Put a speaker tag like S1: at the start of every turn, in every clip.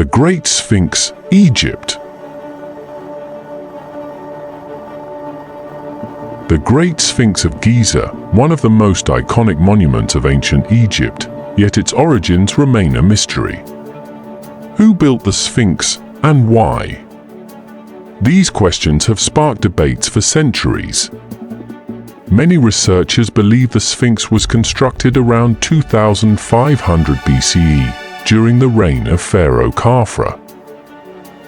S1: The Great Sphinx, Egypt. The Great Sphinx of Giza, one of the most iconic monuments of ancient Egypt, yet its origins remain a mystery. Who built the Sphinx and why? These questions have sparked debates for centuries. Many researchers believe the Sphinx was constructed around 2500 BCE, during the reign of Pharaoh Khafra.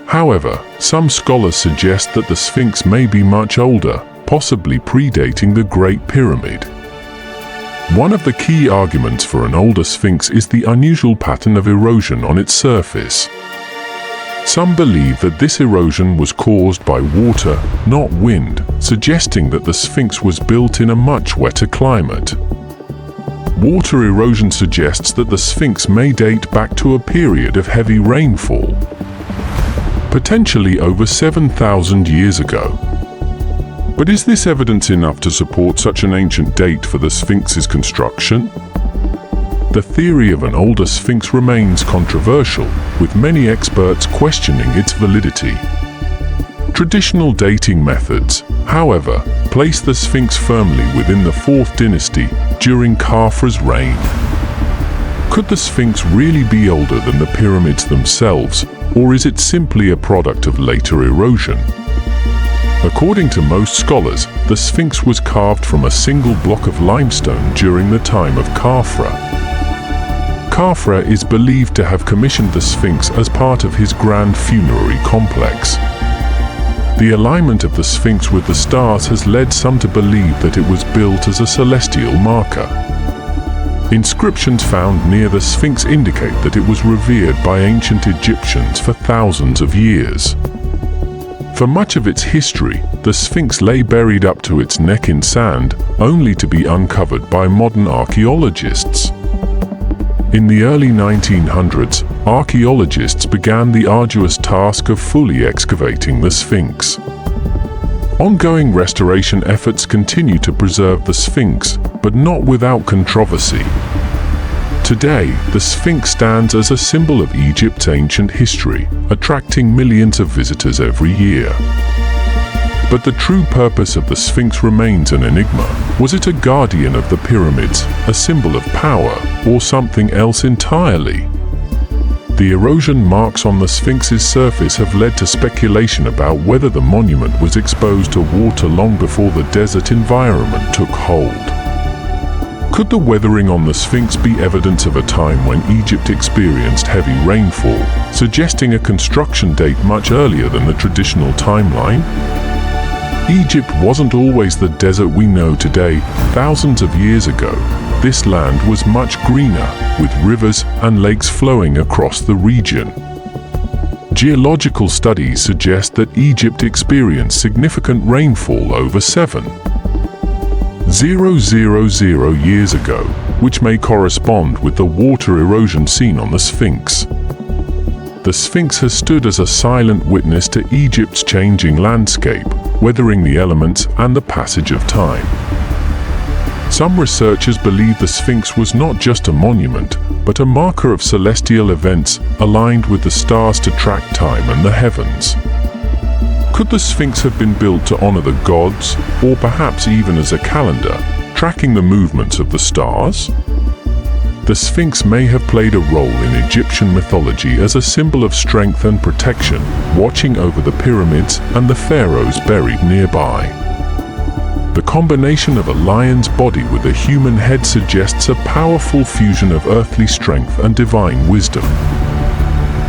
S1: However, some scholars suggest that the Sphinx may be much older, possibly predating the Great Pyramid. One of the key arguments for an older Sphinx is the unusual pattern of erosion on its surface. Some believe that this erosion was caused by water, not wind, suggesting that the Sphinx was built in a much wetter climate. Water erosion suggests that the Sphinx may date back to a period of heavy rainfall, potentially over 7,000 years ago. But is this evidence enough to support such an ancient date for the Sphinx's construction? The theory of an older Sphinx remains controversial, with many experts questioning its validity. Traditional dating methods, however, place the Sphinx firmly within the 4th dynasty during Khafra's reign. Could the Sphinx really be older than the pyramids themselves, or is it simply a product of later erosion? According to most scholars, the Sphinx was carved from a single block of limestone during the time of Khafra. Khafra is believed to have commissioned the Sphinx as part of his grand funerary complex. The alignment of the Sphinx with the stars has led some to believe that it was built as a celestial marker. Inscriptions found near the Sphinx indicate that it was revered by ancient Egyptians for thousands of years. For much of its history, the Sphinx lay buried up to its neck in sand, only to be uncovered by modern archaeologists. In the early 1900s, archaeologists began the arduous task of fully excavating the Sphinx. Ongoing restoration efforts continue to preserve the Sphinx, but not without controversy. Today, the Sphinx stands as a symbol of Egypt's ancient history, attracting millions of visitors every year. But the true purpose of the Sphinx remains an enigma. Was it a guardian of the pyramids, a symbol of power, or something else entirely? The erosion marks on the Sphinx's surface have led to speculation about whether the monument was exposed to water long before the desert environment took hold. Could the weathering on the Sphinx be evidence of a time when Egypt experienced heavy rainfall, suggesting a construction date much earlier than the traditional timeline? Egypt wasn't always the desert we know today. Thousands of years ago, this land was much greener, with rivers and lakes flowing across the region. Geological studies suggest that Egypt experienced significant rainfall over 7,000 years ago, which may correspond with the water erosion seen on the Sphinx. The Sphinx has stood as a silent witness to Egypt's changing landscape, weathering the elements and the passage of time. Some researchers believe the Sphinx was not just a monument, but a marker of celestial events aligned with the stars to track time and the heavens. Could the Sphinx have been built to honor the gods, or perhaps even as a calendar, tracking the movements of the stars? The Sphinx may have played a role in Egyptian mythology as a symbol of strength and protection, watching over the pyramids and the pharaohs buried nearby. The combination of a lion's body with a human head suggests a powerful fusion of earthly strength and divine wisdom.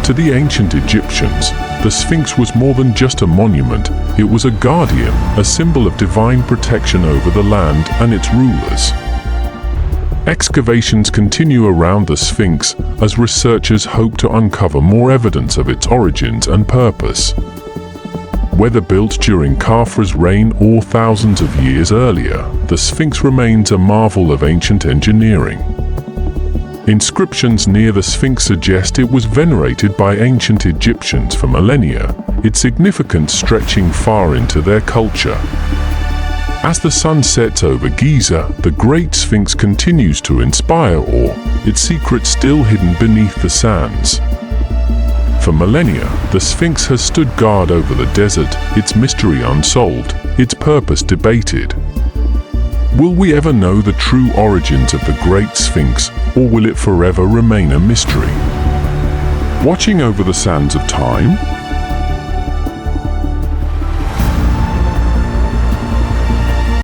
S1: To the ancient Egyptians, the Sphinx was more than just a monument, it was a guardian, a symbol of divine protection over the land and its rulers. Excavations continue around the Sphinx as researchers hope to uncover more evidence of its origins and purpose. Whether built during Khafra's reign or thousands of years earlier, the Sphinx remains a marvel of ancient engineering. Inscriptions near the Sphinx suggest it was venerated by ancient Egyptians for millennia, its significance stretching far into their culture. As the sun sets over Giza, the Great Sphinx continues to inspire awe, its secret still hidden beneath the sands. For millennia, the Sphinx has stood guard over the desert, its mystery unsolved, its purpose debated. Will we ever know the true origins of the Great Sphinx, or will it forever remain a mystery? Watching over the sands of time,